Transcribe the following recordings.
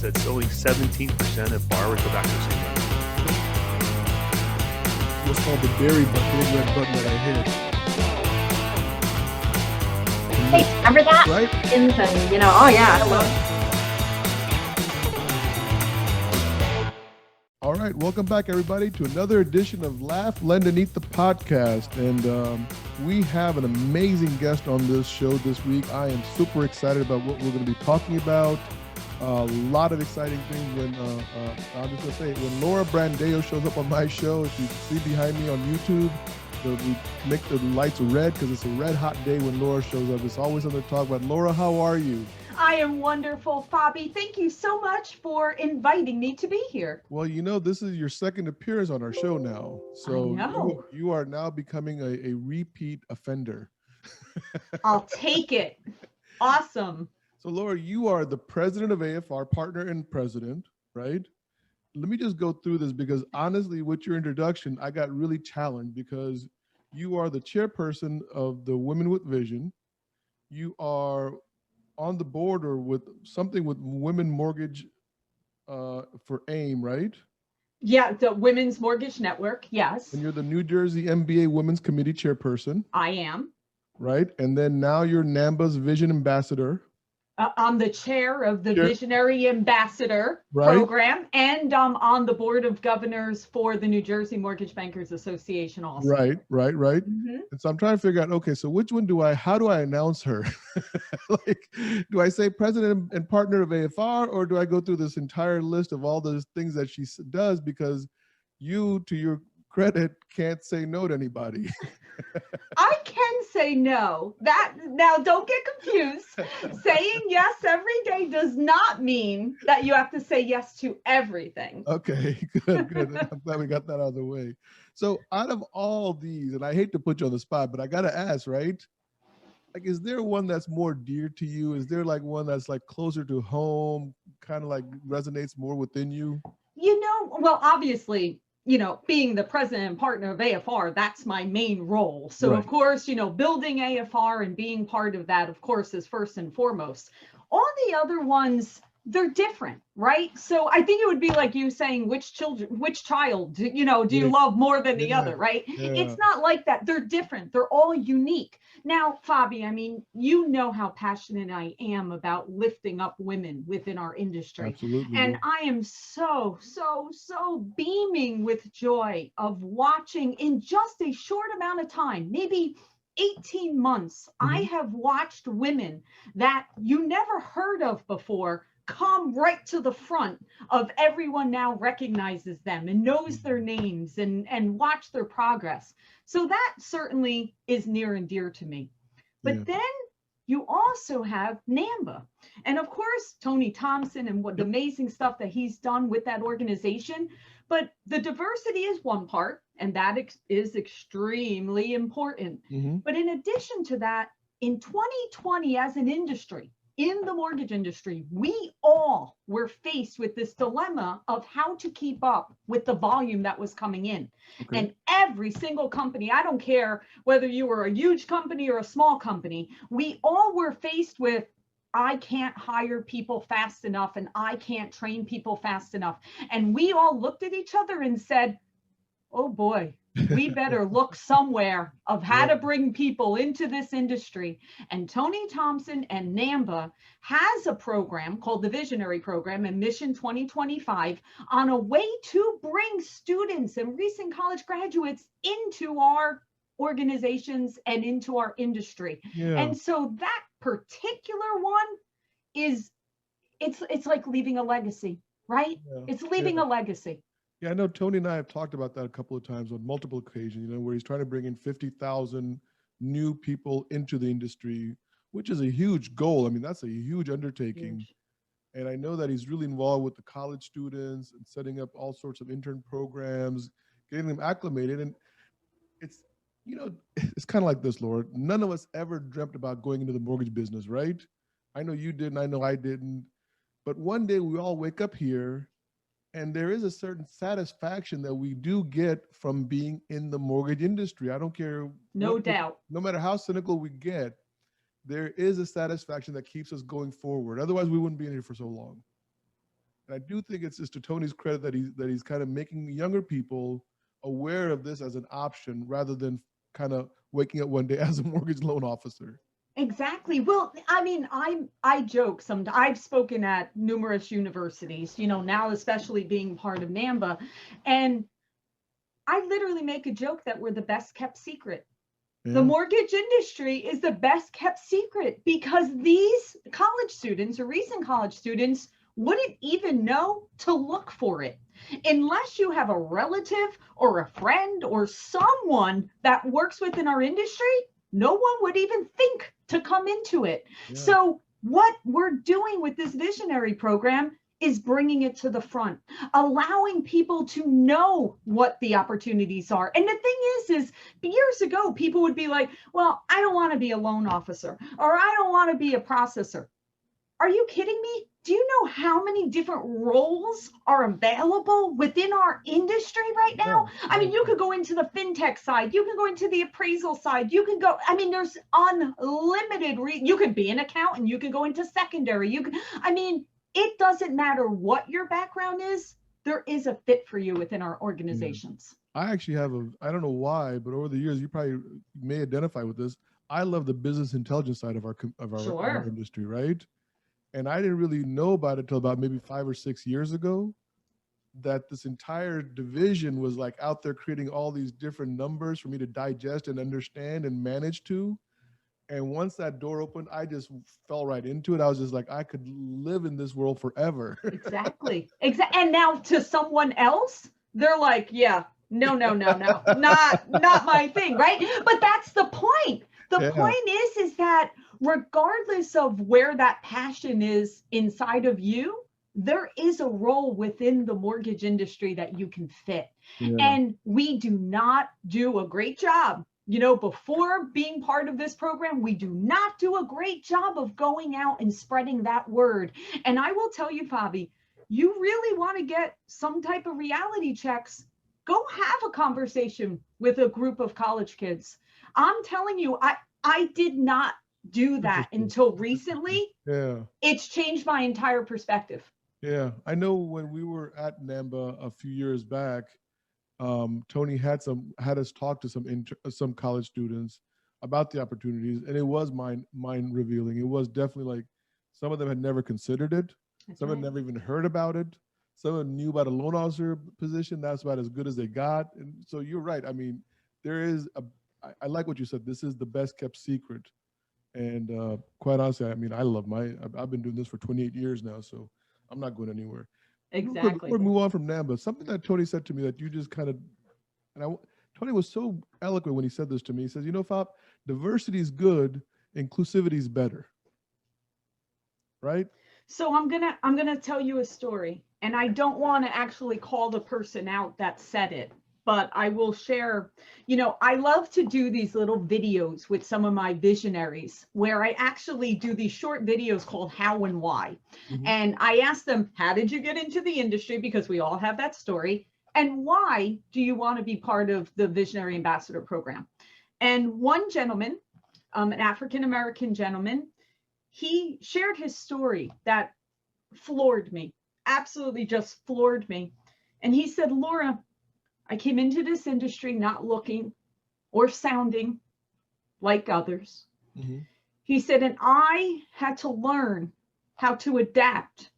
stats that only 17% of borrowers go back to the same lender. What's called the berry button, big red button that I hit. Hey, remember that? Right? And, oh yeah, I love. All right, welcome back, everybody, to another edition of Laugh, Lend, and Eat the podcast. And we have an amazing guest on this show this week. I am super excited about what we're going to be talking about. A lot of exciting things when, I'm just going to say, when Laura Brandao shows up on my show. If you see behind me on YouTube, we make the lights red because it's a red hot day when Laura shows up. It's always something to talk about. Laura, how are you? I am wonderful, Fabi. Thank you so much for inviting me to be here. Well, this is your second appearance on our show now. So I know. You are now becoming a repeat offender. I'll take it. Awesome. So Laura, you are the president of AFR, partner and president, right? Let me just go through this because honestly, with your introduction, I got really challenged because you are the chairperson of the Women with Vision. You are on the board or with something with Women Mortgage for AIM, right? Yeah, the Women's Mortgage Network, yes. And you're the New Jersey MBA Women's Committee chairperson. I am. Right, and then now you're NAMBA's Vision Ambassador. I'm the chair of the Visionary Ambassador program, and I'm on the board of governors for the New Jersey Mortgage Bankers Association also. Right. Mm-hmm. And so I'm trying to figure out, okay, so which one how do I announce her? Like, do I say president and partner of AFR, or do I go through this entire list of all those things that she does? Because you, to your credit, can't say no to anybody. I can say no. Now don't get confused. Saying yes every day does not mean that you have to say yes to everything. Okay, good. I'm glad we got that out of the way. So out of all these, and I hate to put you on the spot, but I got to ask, right? Like, is there one that's more dear to you? Is there like one that's like closer to home, kind of like resonates more within you? Well, obviously, being the president and partner of AFR, that's my main role. So, Of course, building AFR and being part of that, of course, is first and foremost. All the other ones, they're different, right? So I think it would be like you saying which child, do you love more than the other, right? Yeah. It's not like that. They're different. They're all unique. Now, Fabi, you know how passionate I am about lifting up women within our industry. Absolutely. And I am so beaming with joy of watching in just a short amount of time, maybe 18 months, I have watched women that you never heard of before come right to the front of everyone now recognizes them and knows their names and watch their progress. So that certainly is near and dear to me. But then you also have NAMBA. And of course, Tony Thompson and what the amazing stuff that he's done with that organization. But the diversity is one part, and that is extremely important. But in addition to that, in 2020, as an industry, in the mortgage industry, we all were faced with this dilemma of how to keep up with the volume that was coming in. Okay. And every single company, I don't care whether you were a huge company or a small company, we all were faced with, I can't hire people fast enough and I can't train people fast enough. And we all looked at each other and said, oh boy, we better look somewhere of how to bring people into this industry. And Tony Thompson and NAMBA has a program called the Visionary Program and Mission 2025 on a way to bring students and recent college graduates into our organizations and into our industry. And so that particular one is, it's like leaving a legacy, right? It's leaving a legacy. Yeah, I know Tony and I have talked about that a couple of times on multiple occasions, where he's trying to bring in 50,000 new people into the industry, which is a huge goal. I mean, that's a huge undertaking. Huge. And I know that he's really involved with the college students and setting up all sorts of intern programs, getting them acclimated. And it's, it's kind of like this, Laura. None of us ever dreamt about going into the mortgage business, right? I know you didn't, I know I didn't. But one day we all wake up here and there is a certain satisfaction that we do get from being in the mortgage industry. I don't care. No doubt. No matter how cynical we get, there is a satisfaction that keeps us going forward. Otherwise, we wouldn't be in here for so long. And I do think it's just to Tony's credit that he's kind of making younger people aware of this as an option rather than kind of waking up one day as a mortgage loan officer. Exactly. Well, I mean, I joke sometimes. I've spoken at numerous universities, now especially being part of NAMBA, and I literally make a joke that we're the best kept secret. Yeah. The mortgage industry is the best kept secret because these college students or recent college students wouldn't even know to look for it unless you have a relative or a friend or someone that works within our industry. No one would even think to come into it. Yeah. So what we're doing with this visionary program is bringing it to the front, allowing people to know what the opportunities are. And the thing is years ago, people would be like, well, I don't want to be a loan officer, or I don't want to be a processor. Are you kidding me? Do you know how many different roles are available within our industry right now? Yeah. I mean, you could go into the fintech side, you can go into the appraisal side, you can go, I mean, there's unlimited, you could be an accountant, you can go into secondary, it doesn't matter what your background is, there is a fit for you within our organizations. Yeah. I actually have I don't know why, but over the years, you probably may identify with this. I love the business intelligence side of our Sure. industry, right? And I didn't really know about it till about maybe 5 or 6 years ago, that this entire division was like out there creating all these different numbers for me to digest and understand and manage to. And once that door opened, I just fell right into it. I was just like, I could live in this world forever. Exactly. And now to someone else, they're like, yeah, no, not my thing, right? But that's the point. The point is that regardless of where that passion is inside of you, there is a role within the mortgage industry that you can fit. Yeah. And we do not do a great job. Before being part of this program, we do not do a great job of going out and spreading that word. And I will tell you, Fabi, you really want to get some type of reality checks, go have a conversation with a group of college kids. I'm telling you, I did not do that until recently. Yeah. It's changed my entire perspective. Yeah. I know when we were at NAMBA a few years back, Tony had us talk to some college students about the opportunities, and it was mind revealing. It was definitely like some of them had never considered it. Some had never even heard about it. Some of them knew about a loan officer position. That's about as good as they got. And so you're right. I mean, there is I like what you said. This is the best kept secret. And quite honestly, I mean, I've been doing this for 28 years now, so I'm not going anywhere. Exactly. Before we move on from NAMBA, something that Tony said to me that you just kind of, Tony was so eloquent when he said this to me. He says, Fab, diversity is good, inclusivity is better. Right? So I'm gonna tell you a story, and I don't want to actually call the person out that said it, but I will share. I love to do these little videos with some of my visionaries where I actually do these short videos called How and Why. Mm-hmm. And I ask them, how did you get into the industry? Because we all have that story. And why do you want to be part of the Visionary Ambassador program? And one gentleman, an African-American gentleman, he shared his story that floored me, absolutely just floored me. And he said, Laura, I came into this industry not looking or sounding like others. Mm-hmm. He said, and I had to learn how to adapt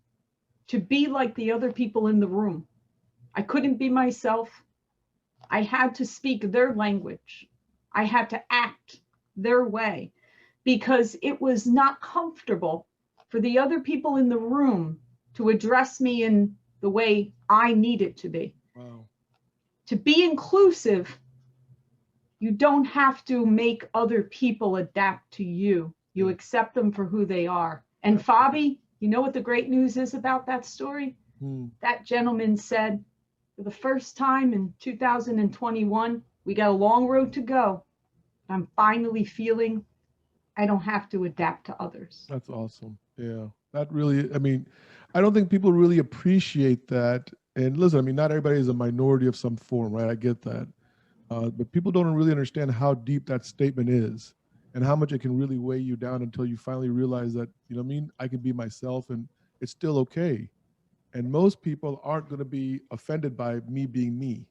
to be like the other people in the room. I couldn't be myself. I had to speak their language. I had to act their way because it was not comfortable for the other people in the room to address me in the way I needed to be. Wow. To be inclusive, you don't have to make other people adapt to you. You accept them for who they are. And Fabi, you know what the great news is about that story? That gentleman said, for the first time in 2021, we got a long road to go. I'm finally feeling I don't have to adapt to others. That's awesome. Yeah, that really, I mean, I don't think people really appreciate that. And listen, I mean, not everybody is a minority of some form, right? I get that. But people don't really understand how deep that statement is and how much it can really weigh you down until you finally realize that, I can be myself and it's still okay. And most people aren't going to be offended by me being me.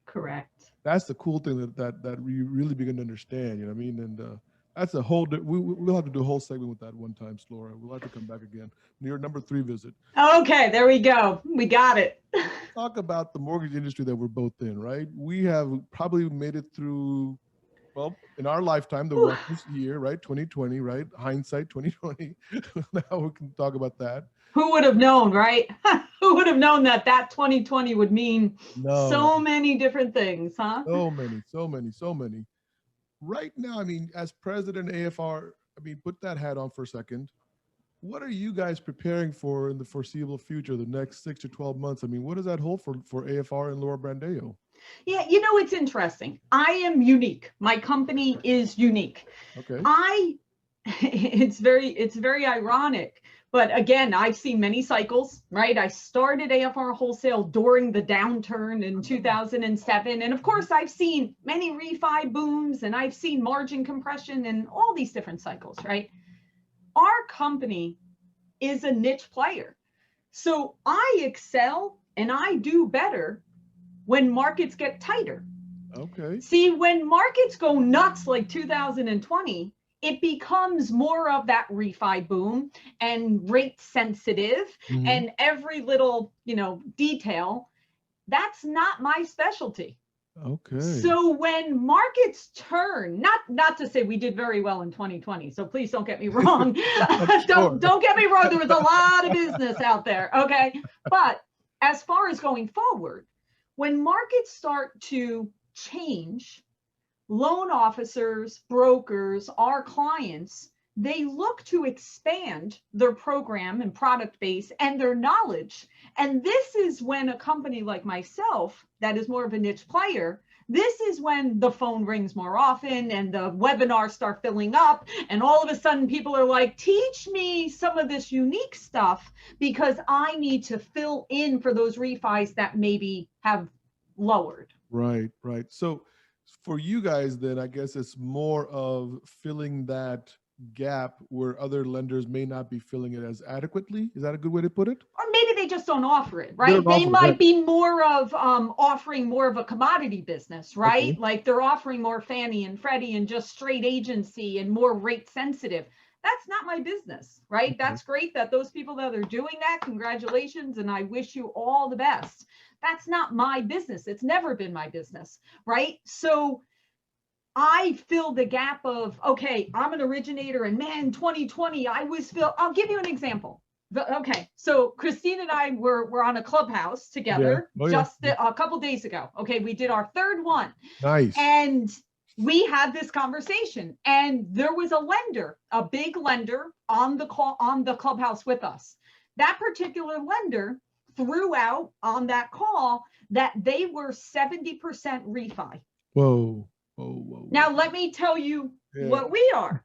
Correct. That's the cool thing that we really begin to understand. You know what I mean? And that's a whole. We'll have to do a whole segment with that one time, Slora. We'll have to come back again. Your number 3 visit. Okay, there we go. We got it. Talk about the mortgage industry that we're both in, right? We have probably made it through, well, in our lifetime, the roughest year, right? 2020, right? Hindsight 2020. Now we can talk about that. Who would have known, right? Who would have known that 2020 would mean so many different things, huh? So many. Right now, I mean, as president AFR, I mean, put that hat on for a second. What are you guys preparing for in the foreseeable future, the next 6 to 12 months? I mean, what does that hold for AFR and Laura Brandao? Yeah, you know, it's interesting. I am unique. My company is unique. Okay. It's very ironic. But again, I've seen many cycles, right? I started AFR Wholesale during the downturn in 2007. And of course, I've seen many refi booms and I've seen margin compression and all these different cycles, right? Our company is a niche player. So I excel and I do better when markets get tighter. Okay. See, when markets go nuts like 2020, it becomes more of that refi boom and rate sensitive and every little, detail. That's not my specialty. Okay. So when markets turn, not to say we did very well in 2020, so please don't get me wrong. Don't get me wrong. There was a lot of business out there. Okay. But as far as going forward, when markets start to change, loan officers, brokers, our clients, they look to expand their program and product base and their knowledge. And this is when a company like myself, that is more of a niche player, this is when the phone rings more often and the webinars start filling up. And all of a sudden people are like, teach me some of this unique stuff because I need to fill in for those refis that maybe have lowered. Right. So for you guys, then I guess it's more of filling that gap where other lenders may not be filling it as adequately. Is that a good way to put it? Or maybe they just don't offer it, right? They might be more of offering more of a commodity business, right? Okay. Like they're offering more Fannie and Freddie and just straight agency and more rate sensitive. That's not my business, right? Okay. That's great that those people that are doing that, congratulations, and I wish you all the best. That's not my business. It's never been my business, right? So I fill the gap of, okay, I'm an originator and man, 2020, I'll give you an example. Okay, so Christine and I were on a Clubhouse together a couple days ago. Okay, we did our 3rd one. Nice. And we had this conversation and there was a lender, a big lender on the call, on the Clubhouse with us. That particular lender threw out on that call that they were 70% refi. Whoa. Now, let me tell you what we are.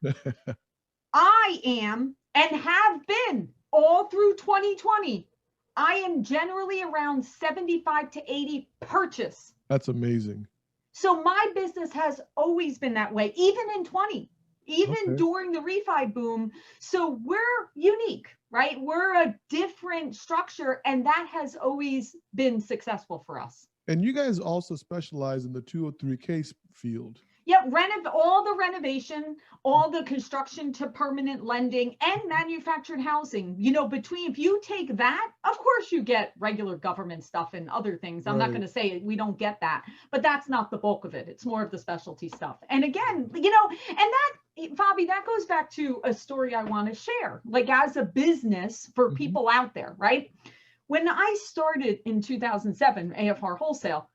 I am and have been all through 2020. I am generally around 75 to 80 purchase. That's amazing. So my business has always been that way, even in 20, even during the refi boom. So we're unique, right? We're a different structure, and that has always been successful for us. And you guys also specialize in the 203K field. Yeah, all the renovation, all the construction to permanent lending and manufactured housing, if you take that, of course you get regular government stuff and other things. I'm not going to say we don't get that, but that's not the bulk of it. It's more of the specialty stuff. And again, and that, Bobby, that goes back to a story I want to share, like as a business for people out there, right? When I started in 2007, AFR Wholesale,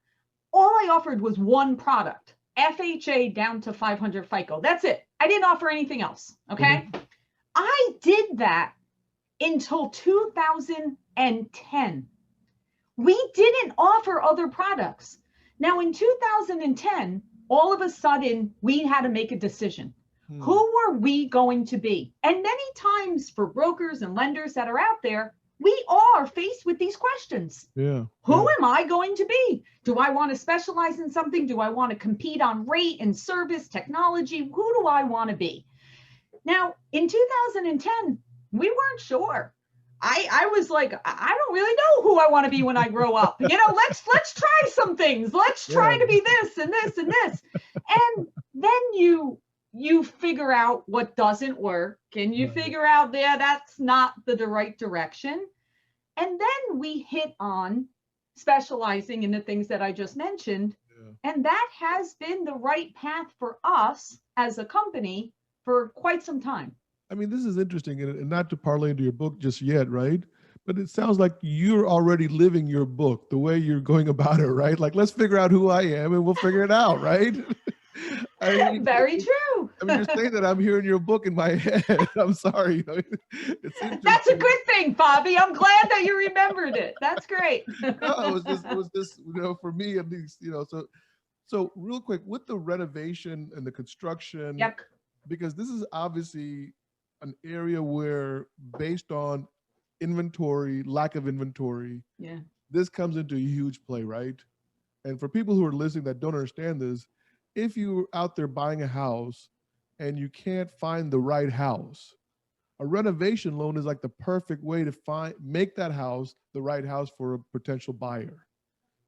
all I offered was one product. FHA down to 500 FICO. That's it. I didn't offer anything else. Okay. I did that until 2010. We didn't offer other products. Now in 2010, all of a sudden we had to make a decision. Who were we going to be? And many times for brokers and lenders that are out there, we are faced with these questions. Who am I going to be? Do I want to specialize in something? Do I want to compete on rate and service, technology? Who do I want to be? Now, in 2010, we weren't sure. I was like, I don't really know who I want to be when I grow up. You know, let's try some things. Let's try to be this and this and this. And then you figure out what doesn't work, and you figure out that's not the right direction. And then we hit on specializing in the things that I just mentioned. And that has been the right path for us as a company for quite some time. I mean, this is interesting, and not to parlay into your book just yet, right? But it sounds like you're already living your book, the way you're going about it, right? Like, let's figure out who I am and we'll figure it out, right? I mean, Very true. I mean, you're saying that I'm hearing your book in my head. I'm sorry. That's a good thing, Bobby. I'm glad that you remembered it. That's great. No, it was just, for me at least, so real quick, with the renovation and the construction, Yep. because this is obviously an area where, based on inventory, lack of inventory, this comes into a huge play, right? And for people who are listening that don't understand this, if you're out there buying a house and you can't find the right house, a renovation loan is like the perfect way to make that house the right house for a potential buyer.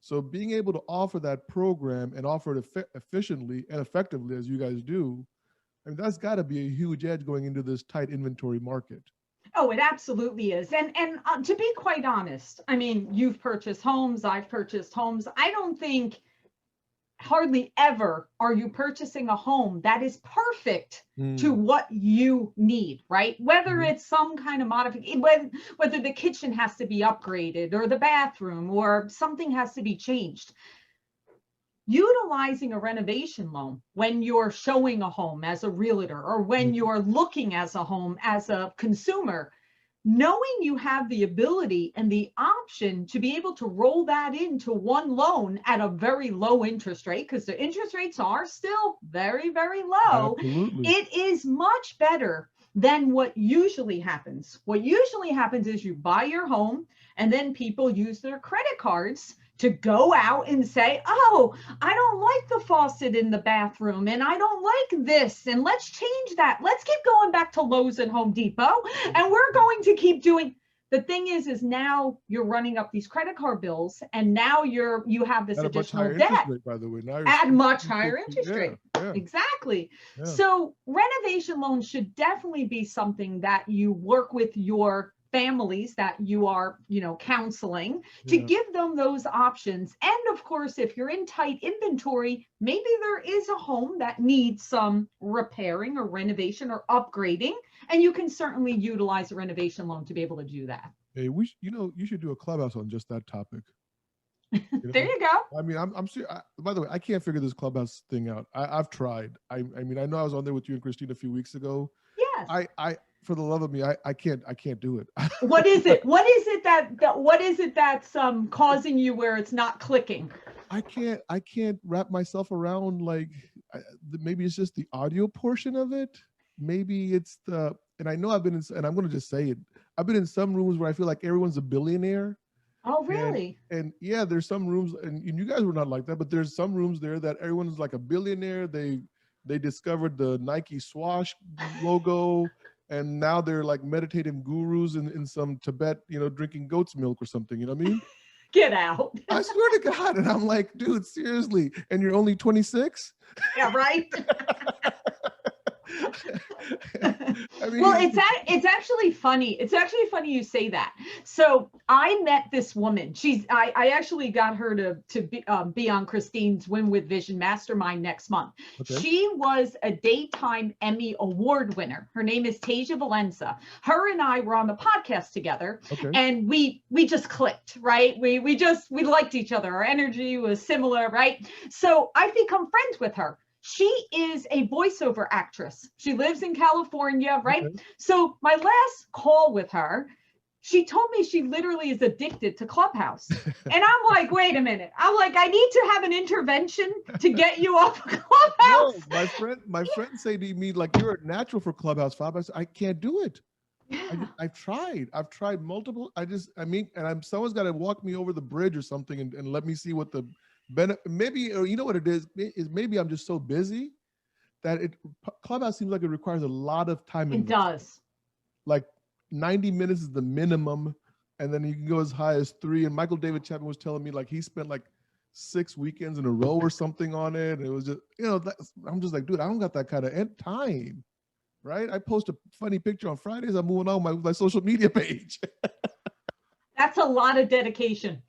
So being able to offer that program and offer it efficiently and effectively, as you guys do, I mean, that's got to be a huge edge going into this tight inventory market. Oh, it absolutely is. And to be quite honest, I mean, you've purchased homes, I've purchased homes. I don't think hardly ever are you purchasing a home that is perfect to what you need, right? Whether it's some kind of modification, whether the kitchen has to be upgraded or the bathroom or something has to be changed. Utilizing a renovation loan when you're showing a home as a realtor or when you're looking as a home as a consumer, knowing you have the ability and the option to be able to roll that into one loan at a very low interest rate, because the interest rates are still very, very low. Absolutely. It is much better than what usually happens. What usually happens is you buy your home and then people use their credit cards to go out and say, oh, I don't like the faucet in the bathroom and I don't like this, and let's change that. Let's keep going back to Lowe's and Home Depot, and we're going to keep doing. The thing is now you're running up these credit card bills, and now you have this additional debt. Rate, by the way. Now at much higher interest rate. Yeah. Exactly. Yeah. So renovation loans should definitely be something that you work with your families that you are, counseling to give them those options. And of course, if you're in tight inventory, maybe there is a home that needs some repairing or renovation or upgrading, and you can certainly utilize a renovation loan to be able to do that. Hey, you should do a Clubhouse on just that topic. There you go. I mean, I'm serious. By the way, I can't figure this Clubhouse thing out. I've tried. I mean, I know I was on there with you and Christine a few weeks ago. Yes. I for the love of me, I can't do it. What is it? What is it that's causing you where it's not clicking? I can't wrap myself around, like, maybe it's just the audio portion of it. Maybe it's and I know I've been in, and I'm going to just say it. I've been in some rooms where I feel like everyone's a billionaire. Oh, really? And yeah, there's some rooms, and you guys were not like that, but there's some rooms there that everyone's like a billionaire. They discovered the Nike swoosh logo, and now they're like meditative gurus in some Tibet, drinking goat's milk or something. You know what I mean? Get out. I swear to God. And I'm like, dude, seriously. And you're only 26? Yeah, right. I mean, well, it's actually funny. It's actually funny you say that. So I met this woman. I actually got her to be on Christine's Win with Vision Mastermind next month. Okay. She was a daytime Emmy Award winner. Her name is Tasia Valenza. Her and I were on the podcast together, and we just clicked, right? We liked each other. Our energy was similar, right? So I've become friends with her. She is a voiceover actress. She lives in California, right? Okay. So my last call with her, she told me she literally is addicted to Clubhouse. And I'm like, wait a minute. I'm like, I need to have an intervention to get you off of Clubhouse. No, my friends say to me, like, you're a natural for Clubhouse, Fab. I said, I can't do it. Yeah. I've tried multiple. Someone's got to walk me over the bridge or something and let me see what the maybe, or you know what it is maybe I'm just so busy that Clubhouse seems like it requires a lot of time. It does. Like 90 minutes is the minimum, and then you can go as high as 3. And Michael David Chapman was telling me like he spent like 6 weekends in a row or something on it. And it was just, I'm just like, dude, I don't got that kind of time, right? I post a funny picture on Fridays, I'm moving on my social media page. That's a lot of dedication.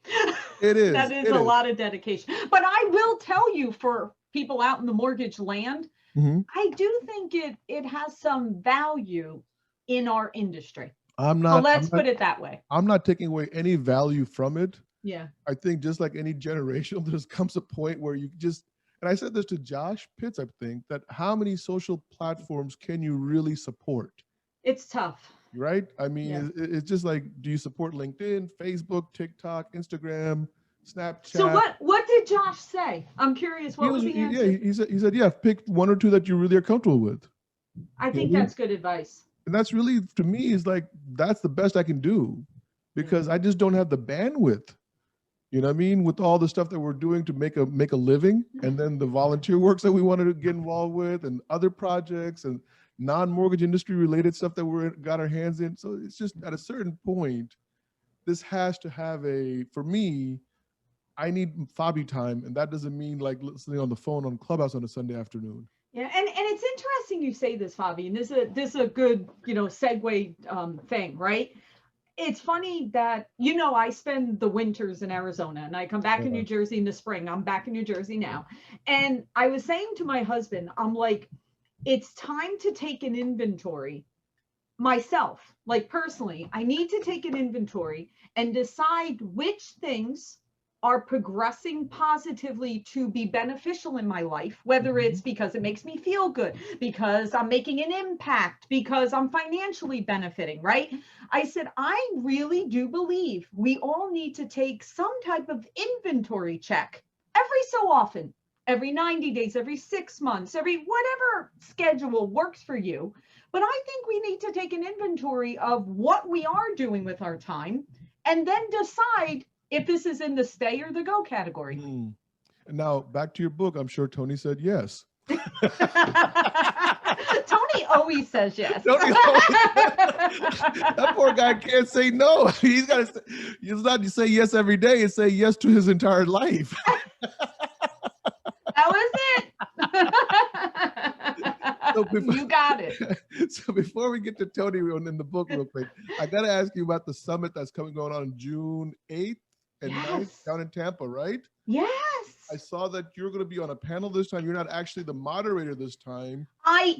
It is. That is a lot of dedication. But I will tell you, for people out in the mortgage land, I do think it has some value in our industry. Let's put it that way. I'm not taking away any value from it. Yeah. I think just like any generation, there comes a point where you just, and I said this to Josh Pitts, I think, that how many social platforms can you really support? It's tough. Right? I mean, it's just like, do you support LinkedIn, Facebook, TikTok, Instagram, Snapchat? So what did Josh say? I'm curious. What was the answer? Yeah, he said, yeah, pick 1 or 2 that you really are comfortable with. I think that's good advice. And that's really, to me, is like, that's the best I can do, because I just don't have the bandwidth. You know what I mean? With all the stuff that we're doing to make a living, and then the volunteer works that we wanted to get involved with, and other projects and non-mortgage industry related stuff that we're got our hands in. So it's just at a certain point, this has to have for me, I need Fabi time. And that doesn't mean like listening on the phone on Clubhouse on a Sunday afternoon. Yeah, and it's interesting you say this, Fabi, and this is a good, segue thing, right? It's funny that, I spend the winters in Arizona and I come back in New Jersey in the spring. I'm back in New Jersey now. And I was saying to my husband, I'm like, it's time to take an inventory myself, like personally. I need to take an inventory and decide which things are progressing positively to be beneficial in my life, whether it's because it makes me feel good, because I'm making an impact, because I'm financially benefiting, right? I said, I really do believe we all need to take some type of inventory check every so often, every 90 days, every 6 months, every whatever schedule works for you. But I think we need to take an inventory of what we are doing with our time and then decide if this is in the stay or the go category. And now back to your book. I'm sure Tony said yes. Tony always says yes. That poor guy can't say no. He's got to. He's not to say yes every day and say yes to his entire life. That was it. You got it. So before we get to Tony in the book real quick, I got to ask you about the summit that's going on June 8th and 9th down in Tampa, right? Yes. I saw that you're going to be on a panel this time. You're not actually the moderator this time. I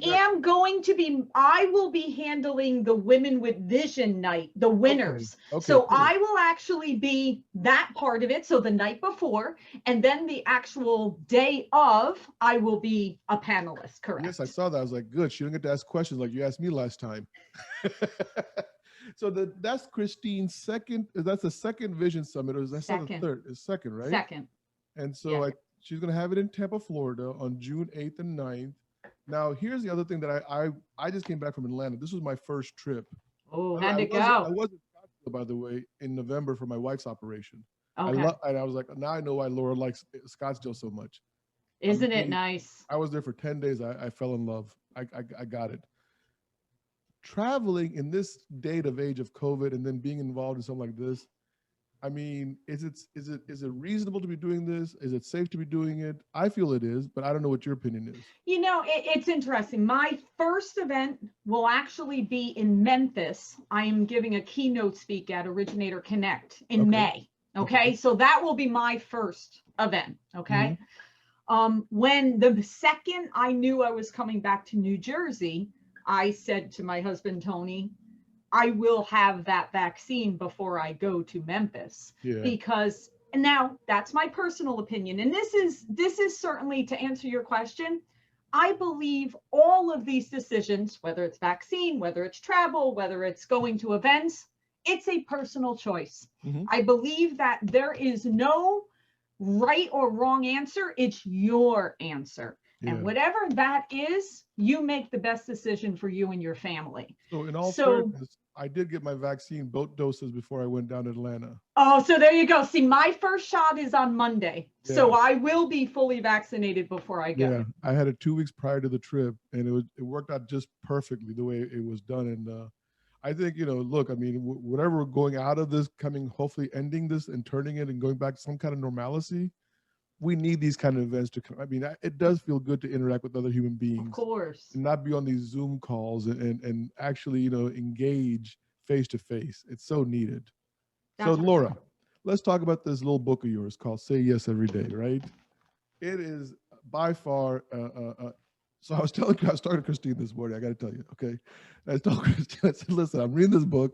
will be handling the Women with Vision night, the winners. Okay, so cool. I will actually be that part of it. So the night before, and then the actual day of, I will be a panelist, correct? Yes, I saw that. I was like, good. She didn't get to ask questions like you asked me last time. So that's Christine's second. That's the second Vision Summit, or is that the third? It's second, right? Second. And so she's going to have it in Tampa, Florida on June 8th and 9th. Now, here's the other thing that I just came back from Atlanta. This was my first trip. Oh, how'd it go? I was in Scottsdale, by the way, in November for my wife's operation. Okay. And I was like, now I know why Laura likes Scottsdale so much. Isn't it nice? I was there for 10 days. I fell in love. I got it. Traveling in this age of COVID and then being involved in something like this, I mean, is it reasonable to be doing this? Is it safe to be doing it? I feel it is, but I don't know what your opinion is. It's interesting. My first event will actually be in Memphis. I am giving a keynote speak at Originator Connect in May. Okay. So that will be my first event. Okay. When the second I knew I was coming back to New Jersey, I said to my husband, Tony, I will have that vaccine before I go to Memphis, because now that's my personal opinion. And this is certainly, to answer your question, I believe all of these decisions, whether it's vaccine, whether it's travel, whether it's going to events, it's a personal choice. I believe that there is no right or wrong answer. It's your answer. And whatever that is, you make the best decision for you and your family. So in all fairness, I did get my vaccine, both doses, before I went down to Atlanta. Oh, so there you go. See, my first shot is on Monday. So I will be fully vaccinated before I go. Yeah, I had it 2 weeks prior to the trip, and it worked out just perfectly the way it was done. And I think, look, I mean, whatever we're going out of this, hopefully ending this and turning it and going back to some kind of normalcy, we need these kind of events to come. I mean, it does feel good to interact with other human beings. Of course. And not be on these Zoom calls and actually, engage face to face. It's so needed. So, Laura, let's talk about this little book of yours called Say Yes Every Day, right? It is by far, so I was talking to Christine this morning, I got to tell you, okay? And I told Christine, I said, listen, I'm reading this book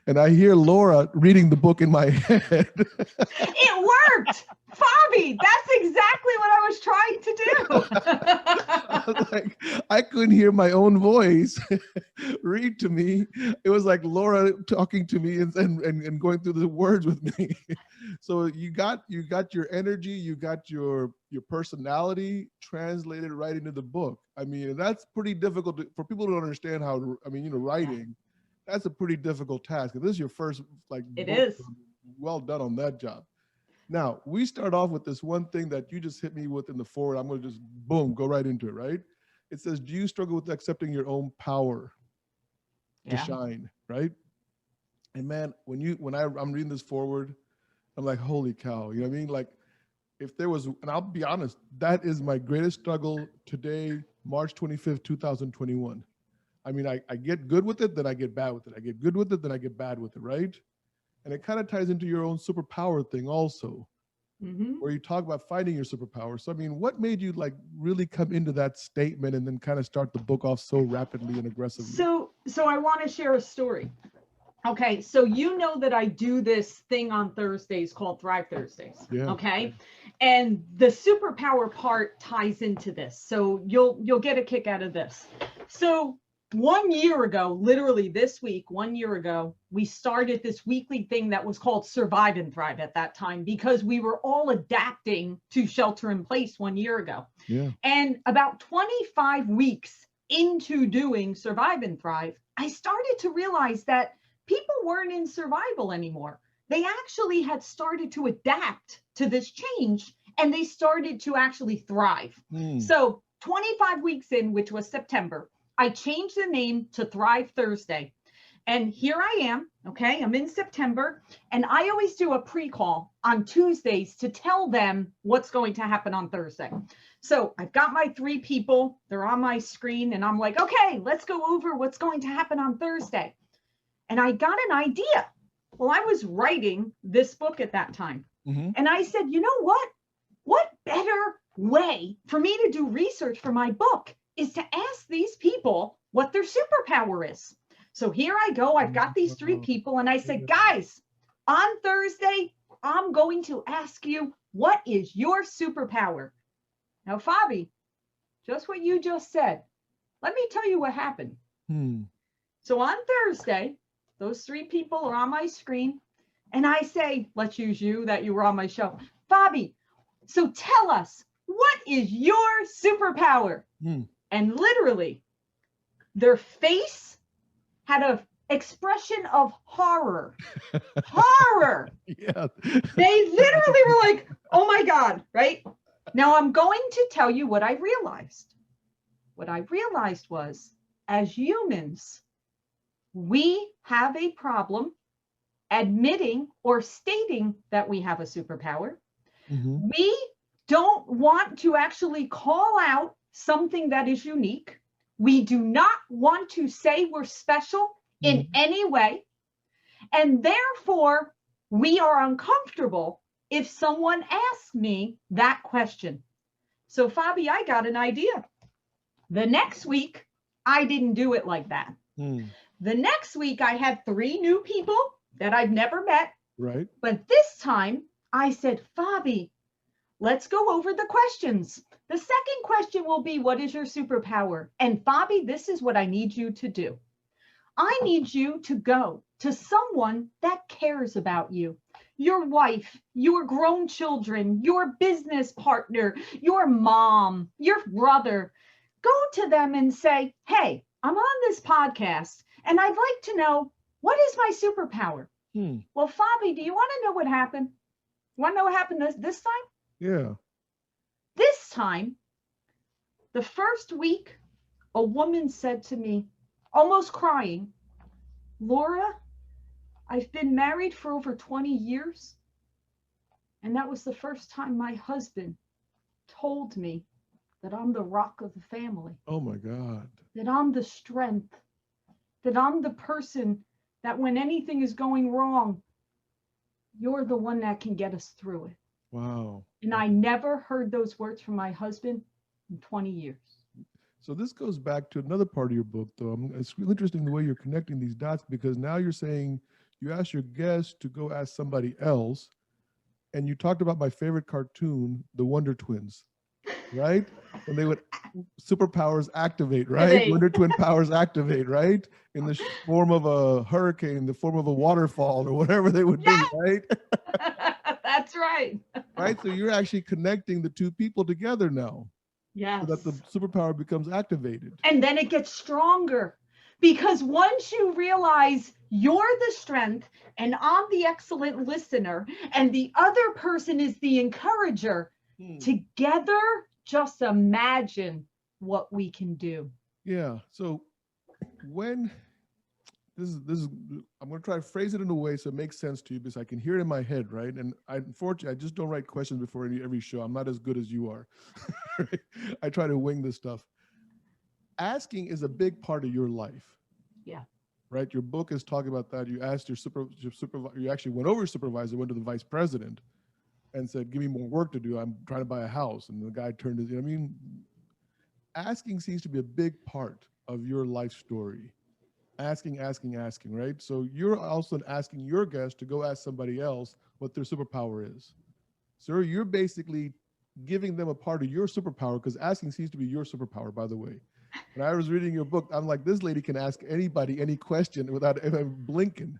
and I hear Laura reading the book in my head. It worked. Fabi, that's exactly what I was trying to do. I was like, I couldn't hear my own voice read to me. It was like Laura talking to me and going through the words with me. So you got your energy, you got your personality translated right into the book. I mean, that's pretty difficult for people to understand how, writing, that's a pretty difficult task. This is your first It book. is. Well done on that job. Now, we start off with this one thing that you just hit me with in the forward. I'm going to just, boom, go right into it, right? It says, do you struggle with accepting your own power to shine, right? And man, I'm reading this forward, I'm like, holy cow, you know what I mean? Like, if there was, and I'll be honest, that is my greatest struggle today, March 25th, 2021. I mean, I get good with it, then I get bad with it. I get good with it, then I get bad with it, right? And it kind of ties into your own superpower thing also, where you talk about finding your superpower. So, I mean, what made you really come into that statement and then kind of start the book off so rapidly and aggressively? So I want to share a story. Okay, so you know that I do this thing on Thursdays called Thrive Thursdays. Yeah. Okay, and the superpower part ties into this, so you'll get a kick out of this. So 1 year ago, literally this week, 1 year ago, we started this weekly thing that was called Survive and Thrive at that time, because we were all adapting to shelter in place 1 year ago. Yeah. And about 25 weeks into doing Survive and Thrive, I started to realize that people weren't in survival anymore. They actually had started to adapt to this change, and they started to actually thrive. So 25 weeks in, which was September, I changed the name to Thrive Thursday. And here I am, okay, I'm in September, and I always do a pre-call on Tuesdays to tell them what's going to happen on Thursday. So I've got my 3 people, they're on my screen, and I'm like, okay, let's go over what's going to happen on Thursday. And I got an idea. Well, I was writing this book at that time. And I said, you know what? What better way for me to do research for my book is to ask these people what their superpower is. So here I go. I've got these 3 people, and I said, guys, on Thursday, I'm going to ask you, what is your superpower? Now, Fabi, just what you just said, let me tell you what happened. So on Thursday, those 3 people are on my screen, and I say, let's use you, that you were on my show. Fabi, so tell us, what is your superpower? And literally, their face had an expression of horror. Horror. Yeah. They literally were like, oh my God, right? Now I'm going to tell you what I realized. What I realized was, as humans, we have a problem admitting or stating that we have a superpower. We don't want to actually call out something that is unique. We do not want to say we're special in any way. And therefore, we are uncomfortable if someone asks me that question. So, Fabi, I got an idea. The next week, I didn't do it like that. The next week, I had 3 new people that I've never met. Right. But this time, I said, Fabi, let's go over the questions. The second question will be, what is your superpower? And Fabi, this is what I need you to do. I need you to go to someone that cares about you. Your wife, your grown children, your business partner, your mom, your brother. Go to them and say, hey, I'm on this podcast, and I'd like to know, what is my superpower? Well, Fabi, do you want to know what happened? You want to know what happened this time? Yeah. This time, the first week, a woman said to me, almost crying, Laura, I've been married for over 20 years. And that was the first time my husband told me that I'm the rock of the family, Oh my God. that I'm the strength, that I'm the person that when anything is going wrong, you're the one that can get us through it. Wow. And I never heard those words from my husband in 20 years. So this goes back to another part of your book, though. It's really interesting the way you're connecting these dots, because now you're saying you asked your guest to go ask somebody else, and you talked about my favorite cartoon, the Wonder Twins, right? When they would superpowers activate, right? Activate. Wonder Twin powers activate, right? In the form of a hurricane, the form of a waterfall, or whatever they would do, right? That's right. Right. So you're actually connecting the two people together now, Yes. so that the superpower becomes activated. And then it gets stronger, because once you realize you're the strength and I'm the excellent listener and the other person is the encourager, together, just imagine what we can do. Yeah. So when this is I'm going to try to phrase it in a way so it makes sense to you, because I can hear it in my head, right? And unfortunately, I just don't write questions before every show. I'm not as good as you are. I try to wing this stuff. Asking is a big part of your life. Yeah. Right. Your book is talking about that. You asked your supervisor. You actually went over your supervisor, went to the vice president, and said, "Give me more work to do. I'm trying to buy a house." And the guy turned his. I mean, asking seems to be a big part of your life story. Asking, right? So you're also asking your guest to go ask somebody else what their superpower is. So you're basically giving them a part of your superpower, because asking seems to be your superpower, by the way. When I was reading your book, I'm like, this lady can ask anybody any question without even blinking.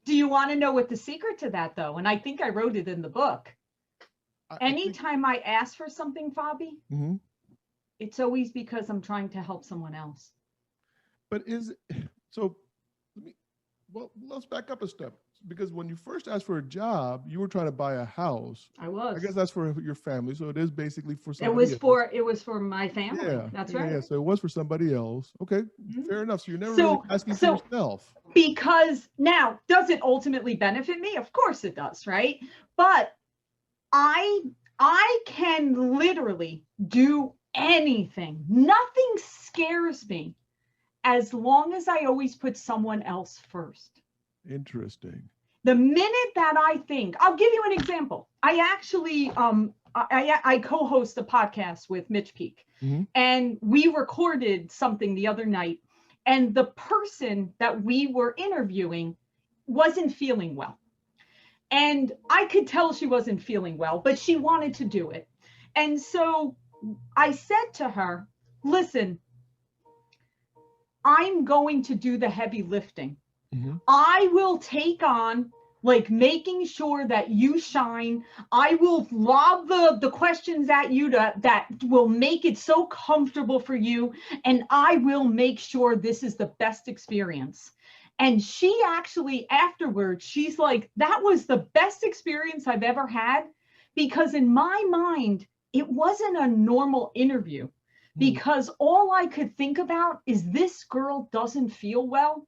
Do you want to know what the secret to that, though? And I think I wrote it in the book. Anytime I ask for something, Fabi, it's always because I'm trying to help someone else. But let's back up a step, because when you first asked for a job, you were trying to buy a house. I was. I guess that's for your family, so it is basically for somebody else. else. It was for my family. Yeah, that's right. Yeah, so it was for somebody else. Okay, fair enough. So you're never really asking for yourself. Because now, does it ultimately benefit me? Of course it does, right? But I can literally do anything. Nothing scares me, as long as I always put someone else first. Interesting. The minute that I think, I'll give you an example. I actually, I co-host a podcast with Mitch Peak, and we recorded something the other night, and the person that we were interviewing wasn't feeling well. And I could tell she wasn't feeling well, but she wanted to do it. And so I said to her, listen, I'm going to do the heavy lifting. I will take on like making sure that you shine. I will lob the questions at you that will make it so comfortable for you. And I will make sure this is the best experience. And she actually afterwards, she's like, that was the best experience I've ever had, because in my mind, it wasn't a normal interview, because all I could think about is this girl doesn't feel well.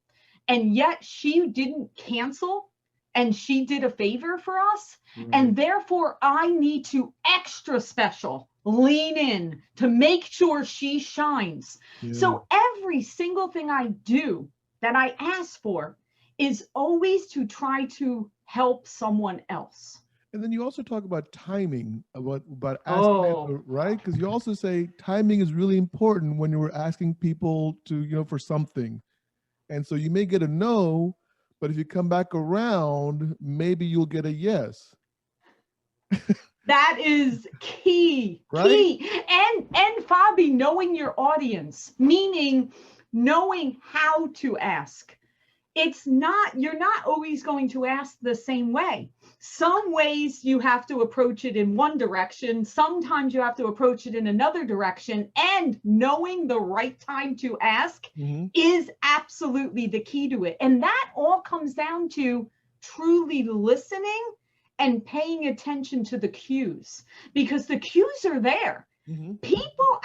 And yet she didn't cancel, and she did a favor for us. And therefore I need to extra special lean in to make sure she shines. So every single thing I do that I ask for is always to try to help someone else. And then you also talk about timing, about asking, right? Because you also say timing is really important when you were asking people to, for something. And so you may get a no, but if you come back around, maybe you'll get a yes. That is key, right? Key. And Fabi, knowing your audience, meaning knowing how to ask. You're not always going to ask the same way. Some ways you have to approach it in one direction. Sometimes you have to approach it in another direction. And knowing the right time to ask is absolutely the key to it. And that all comes down to truly listening and paying attention to the cues, because the cues are there. People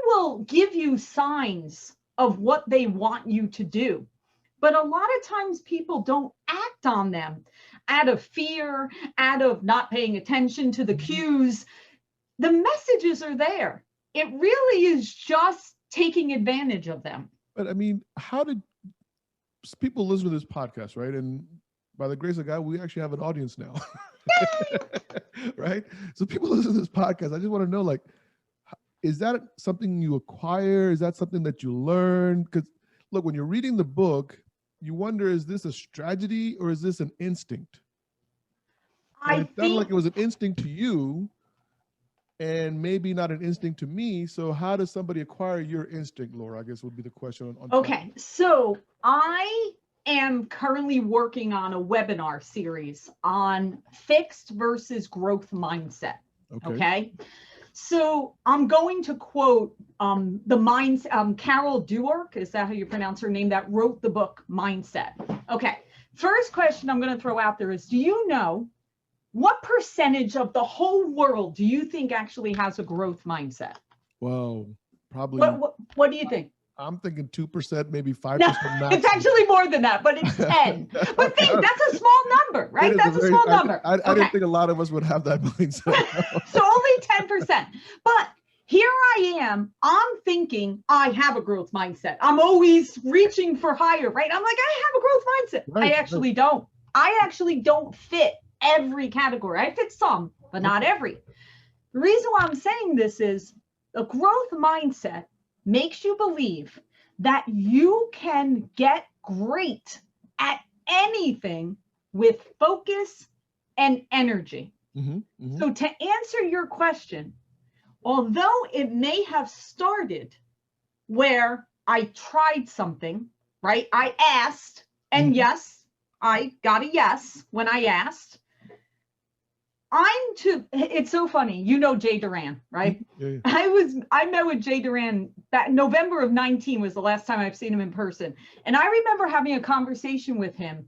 will give you signs of what they want you to do, But a lot of times people don't act on them out of fear, out of not paying attention to the cues. The messages are there. It really is just taking advantage of them. But I mean, how did people listen to this podcast, right? And by the grace of God, we actually have an audience now, right? So people listen to this podcast. I just want to know, like, is that something you acquire? Is that something that you learn? Because look, when you're reading the book, you wonder, is this a strategy or is this an instinct? And it sounded like it was an instinct to you and maybe not an instinct to me. So how does somebody acquire your instinct, Laura? I guess would be the question. Okay, so I am currently working on a webinar series on fixed versus growth mindset. Okay. So I'm going to quote Carol Dweck, is that how you pronounce her name, that wrote the book Mindset. Okay, first question I'm going to throw out there is, do you know what percentage of the whole world do you think actually has a growth mindset? Well, probably. What do you think? I'm thinking 2%, maybe 5%. No, it's actually more than that, but it's 10. But think, that's a small number, right? That's a small number. I didn't think a lot of us would have that mindset. So only 10%. But here I am, I'm thinking I have a growth mindset. I'm always reaching for higher, right? I'm like, I have a growth mindset. Right, I actually don't. I actually don't fit every category. I fit some, but not every. The reason why I'm saying this is a growth mindset makes you believe that you can get great at anything with focus and energy. So to answer your question, although it may have started where I tried something, right? I asked, and yes, I got a yes when I asked. It's so funny. You know Jay Duran, right? Yeah. I met with Jay Duran that November of 19 was the last time I've seen him in person. And I remember having a conversation with him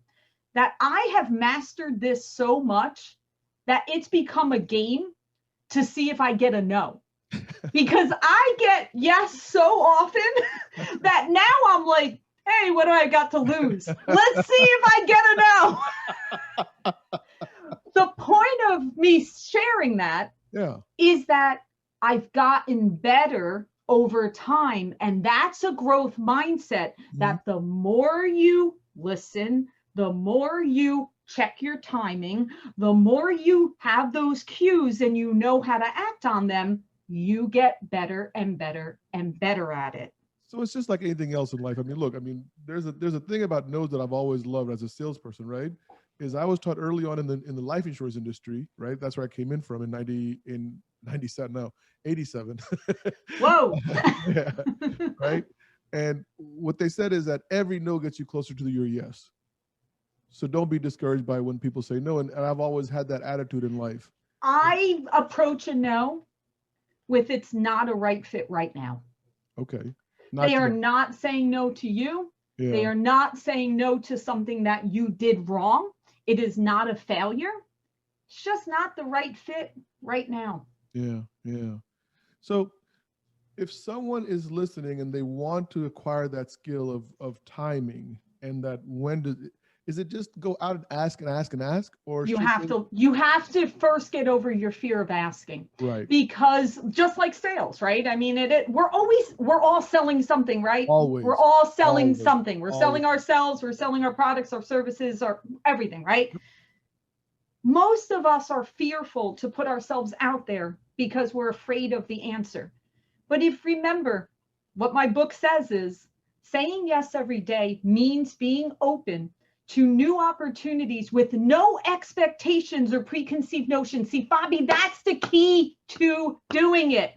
that I have mastered this so much that it's become a game to see if I get a no. Because I get yes so often that now I'm like, hey, what do I got to lose? Let's see if I get a no. The point of me sharing that is that I've gotten better over time. And that's a growth mindset that the more you listen, the more you check your timing, the more you have those cues and you know how to act on them, you get better and better and better at it. So it's just like anything else in life. I mean, look, I mean, there's a thing about no's that I've always loved as a salesperson, right? Is I was taught early on in the life insurance industry, right? That's where I came in from in 87. Whoa. Yeah, right? And what they said is that every no gets you closer to your yes. So don't be discouraged by when people say no. And I've always had that attitude in life. I approach a no with it's not a right fit right now. Okay. They are not saying no to you. Yeah. They are not saying no to something that you did wrong. It is not a failure. It's just not the right fit right now. Yeah, yeah. So if someone is listening and they want to acquire that skill of timing and that is it just go out and ask, or you have to first get over your fear of asking, right? Because just like sales, right? I mean, we're all selling something, right? Always. We're all selling something. We're selling ourselves. We're selling our products, our services, our everything, right? Most of us are fearful to put ourselves out there because we're afraid of the answer. But remember, what my book says is saying yes every day means being open to new opportunities with no expectations or preconceived notions. See, Bobby, that's the key to doing it.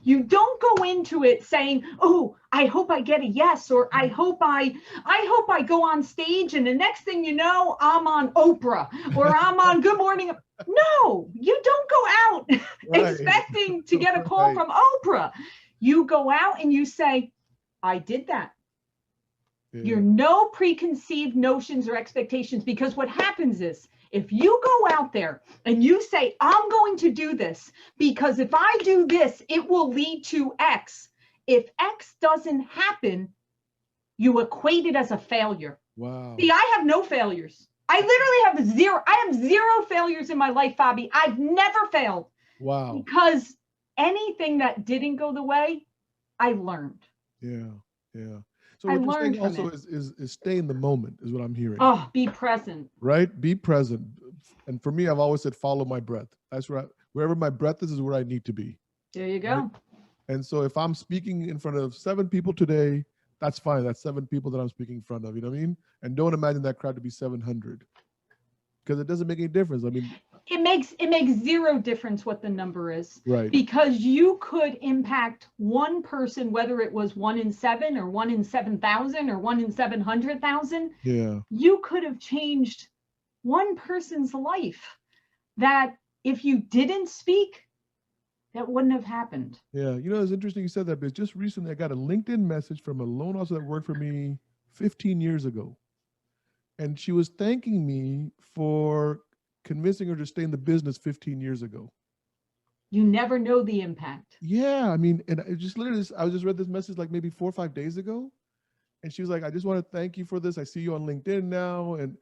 You don't go into it saying, oh, I hope I get a yes, or I hope I go on stage and the next thing you know, I'm on Oprah or I'm on Good Morning. No, you don't go out expecting to get a call from Oprah. You go out and you say, I did that. Yeah. You're no preconceived notions or expectations, because what happens is if you go out there and you say, I'm going to do this because if I do this, it will lead to X. If X doesn't happen, you equate it as a failure. Wow. See, I have no failures. I literally have zero failures in my life, Fabi. I've never failed. Wow. Because anything that didn't go the way, I learned. Yeah. Yeah. So I what you're learned saying from also it. is stay in the moment is what I'm hearing. Oh, be present. Right? Be present. And for me, I've always said, follow my breath. That's where wherever my breath is where I need to be. There you go. Right? And so if I'm speaking in front of 7 people today, that's fine. That's 7 people that I'm speaking in front of. You know what I mean? And don't imagine that crowd to be 700 because it doesn't make any difference. I mean, it makes zero difference what the number is. Right. Because you could impact one person, whether it was 1 in 7 or 1 in 7,000 or 1 in 700,000. Yeah. You could have changed one person's life that if you didn't speak, that wouldn't have happened. Yeah. You know, it's interesting you said that, because just recently I got a LinkedIn message from a loan officer that worked for me 15 years ago. And she was thanking me for convincing her to stay in the business 15 years ago. You never know the impact. Yeah. I mean, and I just literally, I just read this message like maybe 4 or 5 days ago. And she was like, I just want to thank you for this. I see you on LinkedIn now. And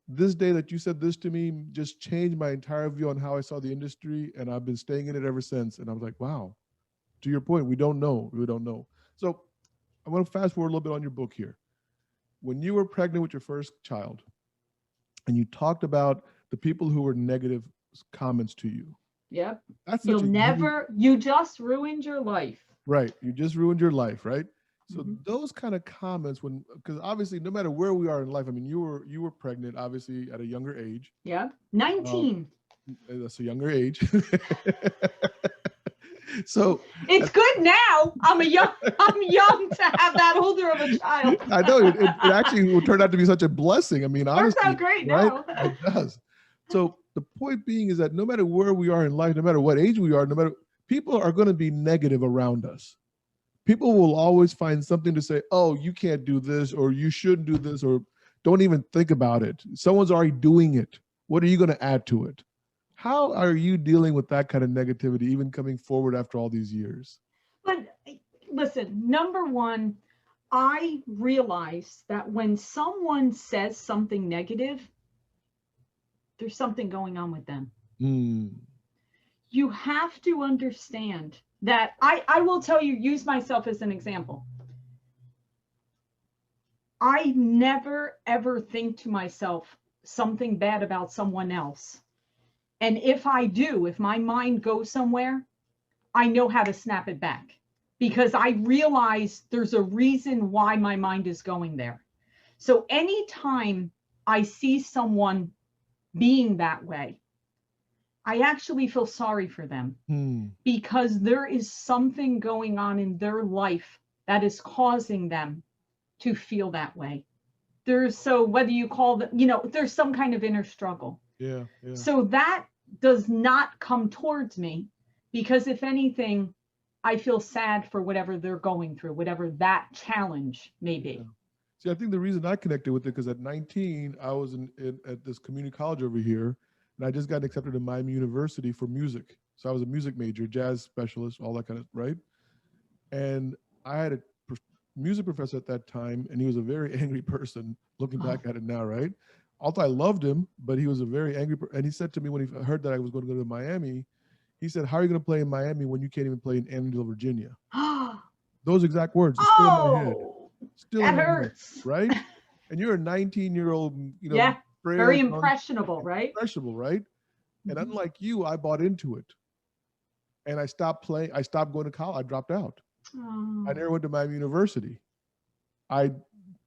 this day that you said this to me just changed my entire view on how I saw the industry. And I've been staying in it ever since. And I was like, wow, to your point, we don't know. We don't know. So I want to fast forward a little bit on your book here. When you were pregnant with your first child and you talked about the people who were negative comments to you. Yep. That's you just ruined your life. Right. You just ruined your life, right? So those kind of comments, because obviously no matter where we are in life, I mean, you were pregnant, obviously at a younger age. Yeah. 19. That's a younger age. So it's good now. I'm young to have that older of a child. I know it actually will turn out to be such a blessing. I mean, honestly, works out great right? now. It does. So the point being is that no matter where we are in life, no matter what age we are, people are going to be negative around us. People will always find something to say, oh, you can't do this, or you shouldn't do this, or don't even think about it. Someone's already doing it. What are you going to add to it? How are you dealing with that kind of negativity, even coming forward after all these years? But listen, number one, I realize that when someone says something negative, there's something going on with them. You have to understand that I will tell you, use myself as an example. I never, ever think to myself something bad about someone else. And if I do, if my mind goes somewhere, I know how to snap it back because I realize there's a reason why my mind is going there. So anytime I see someone being that way, I actually feel sorry for them because there is something going on in their life that is causing them to feel that way. So whether you call them, there's some kind of inner struggle. Yeah. So that does not come towards me because if anything, I feel sad for whatever they're going through, whatever that challenge may be. Yeah. See, I think the reason I connected with it, because at 19, I was at this community college over here, and I just got accepted to Miami University for music. So I was a music major, jazz specialist, all that kind of, right? And I had a music professor at that time, and he was a very angry person, looking back at it now, right? Although I loved him, but he was a very angry and he said to me when he heard that I was going to go to Miami, he said, how are you going to play in Miami when you can't even play in Annandale, Virginia? Those exact words are still in my head. Still that in my hurts. head, right? And you're a 19-year-old, yeah, frail, very impressionable, right? Impressionable, right? And unlike you, I bought into it. And I stopped playing. I stopped going to college. I dropped out. I never went to Miami University. I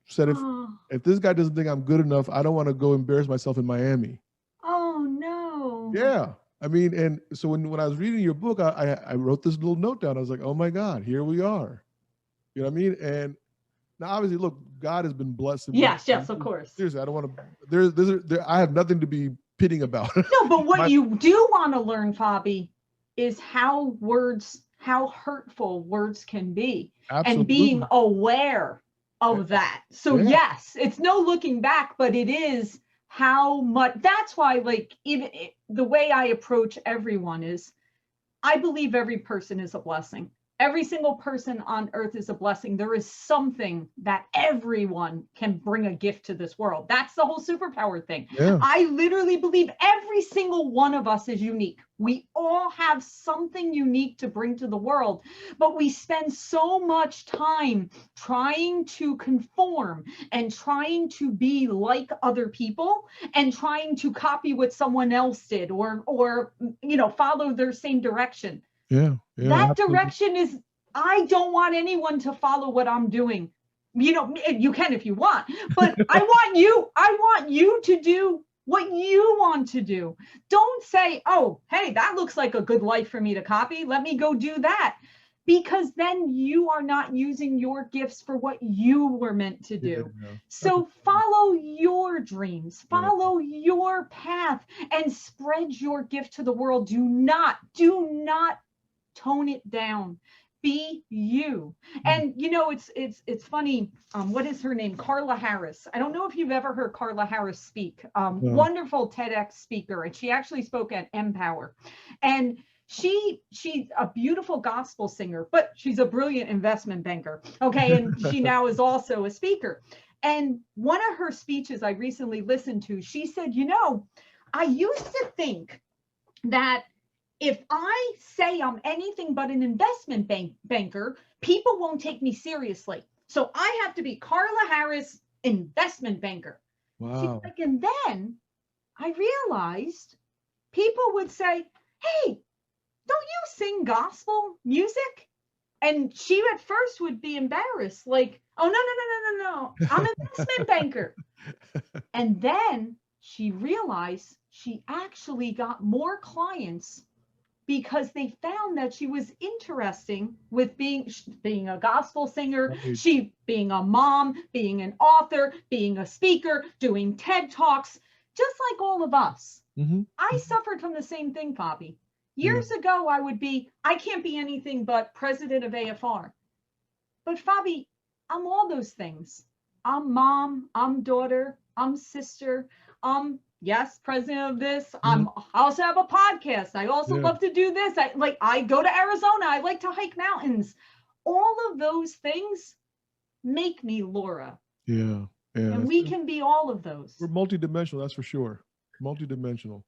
said, if this guy doesn't think I'm good enough, I don't want to go embarrass myself in Miami. Oh, no. Yeah. I mean, and so when I was reading your book, I wrote this little note down. I was like, oh my God, here we are. You know what I mean? And now obviously, look, God has been blessing. Yes, of course. Seriously, I don't want to, I have nothing to be pitting about. No, but what you do want to learn, Fabi, is how hurtful words can be. Absolutely. And being aware of that. So yes, it's no looking back, but it is how much. That's why, like, even the way I approach everyone is, I believe every person is a blessing. Every single person on earth is a blessing. There is something that everyone can bring a gift to this world. That's the whole superpower thing. Yeah. I literally believe every single one of us is unique. We all have something unique to bring to the world, but we spend so much time trying to conform and trying to be like other people and trying to copy what someone else did or follow their same direction. Yeah. That Absolutely. direction is, I don't want anyone to follow what I'm doing. You can if you want, but I want you to do what you want to do. Don't say, oh, hey, that looks like a good life for me to copy. Let me go do that. Because then you are not using your gifts for what you were meant to do. Yeah. So follow your dreams, follow your path, and spread your gift to the world. Do not tone it down. Be you. And it's funny. What is her name? Carla Harris. I don't know if you've ever heard Carla Harris speak. Wonderful TEDx speaker, and she actually spoke at Empower. And she's a beautiful gospel singer, but she's a brilliant investment banker. Okay, and she now is also a speaker. And one of her speeches I recently listened to, she said, I used to think that if I say I'm anything but an investment banker, people won't take me seriously. So I have to be Carla Harris, investment banker. Wow. She's like, and then I realized people would say, hey, don't you sing gospel music? And she at first would be embarrassed, like, oh, no. I'm an investment banker. And then she realized she actually got more clients because they found that she was interesting with being a gospel singer, she being a mom, being an author, being a speaker, doing TED Talks, just like all of us. I suffered from the same thing, Fabi. Years ago, I can't be anything but president of AFR. But Fabi, I'm all those things. I'm mom, I'm daughter, I'm sister, yes, president of this. I also have a podcast. I also love to do this. I go to Arizona. I like to hike mountains. All of those things make me Laura. Yeah. And we can be all of those. We're multidimensional, that's for sure. Multidimensional.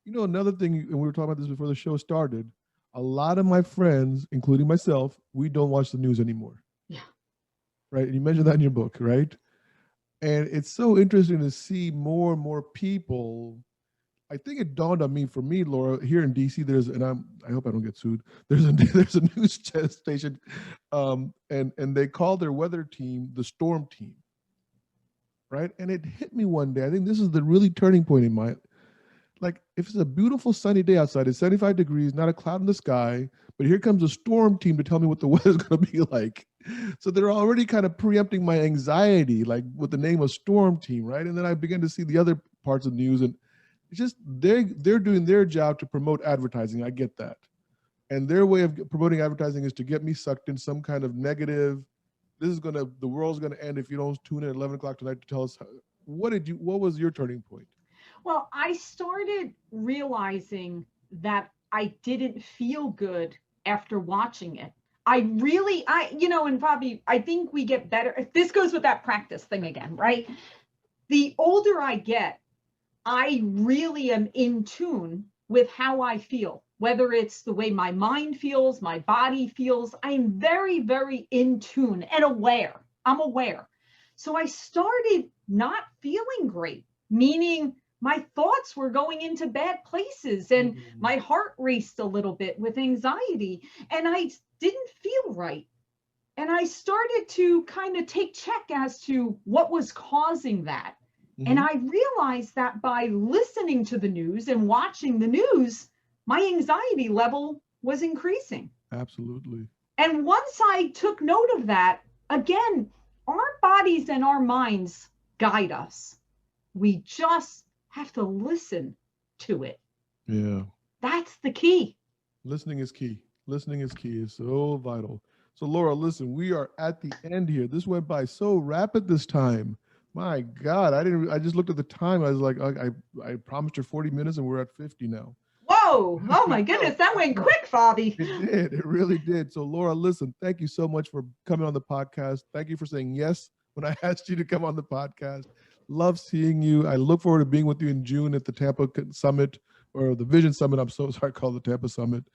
Another thing, and we were talking about this before the show started, a lot of my friends, including myself, we don't watch the news anymore. Yeah. Right? And you mentioned that in your book, right? And it's so interesting to see more and more people. I think it dawned on me, for me, Laura, here in DC, I hope I don't get sued. There's a news station, and they call their weather team the storm team, right? And it hit me one day. I think this is the really turning point in my, like, if it's a beautiful sunny day outside, it's 75 degrees, not a cloud in the sky, but here comes a storm team to tell me what the weather's going to be like. So they're already kind of preempting my anxiety, like with the name of storm team, right? And then I began to see the other parts of the news, and it's just they're doing their job to promote advertising. I get that. And their way of promoting advertising is to get me sucked in some kind of negative, the world's going to end if you don't tune in at 11 o'clock tonight to tell us, what was your turning point? Well, I started realizing that I didn't feel good after watching it. And Fabi, I think we get better. This goes with that practice thing again, right? The older I get, I really am in tune with how I feel, whether it's the way my mind feels, my body feels. I'm very, very in tune and aware. I'm aware. So I started not feeling great, meaning my thoughts were going into bad places and my heart raced a little bit with anxiety and I didn't feel right. And I started to kind of take check as to what was causing that. And I realized that by listening to the news and watching the news, my anxiety level was increasing. Absolutely. And once I took note of that, again, our bodies and our minds guide us. We just have to listen to it. Yeah. That's the key. Listening is key. Listening is key. It's so vital. So Laura, listen, we are at the end here. This went by so rapid this time. My God, I just looked at the time. I was like, I promised her 40 minutes and we're at 50 now. Whoa, Whoa. Oh my goodness. That went quick, Fabi. It did. It really did. So Laura, listen, thank you so much for coming on the podcast. Thank you for saying yes when I asked you to come on the podcast. Love seeing you. I look forward to being with you in June at the Tampa Summit, or the Vision Summit. I'm so sorry, I call it the Tampa Summit.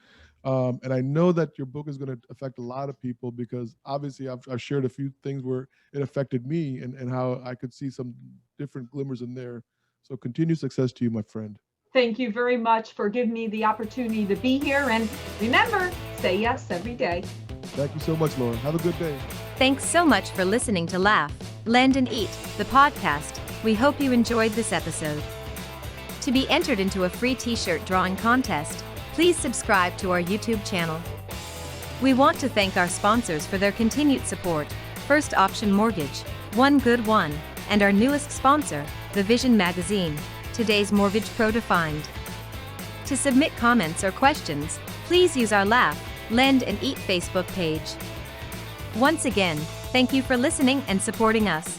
And I know that your book is going to affect a lot of people, because obviously I've shared a few things where it affected me, and how I could see some different glimmers in there. So continued success to you, my friend. Thank you very much for giving me the opportunity to be here. And remember, say yes every day. Thank you so much, Laura. Have a good day. Thanks so much for listening to Laugh, Lend and Eat, the podcast. We hope you enjoyed this episode. To be entered into a free t-shirt drawing contest, please subscribe to our YouTube channel. We want to thank our sponsors for their continued support, First Option Mortgage, One Good One, and our newest sponsor, The Vision Magazine, today's Mortgage Pro Defined. To submit comments or questions, please use our Laugh, Lend and Eat Facebook page. Once again, thank you for listening and supporting us.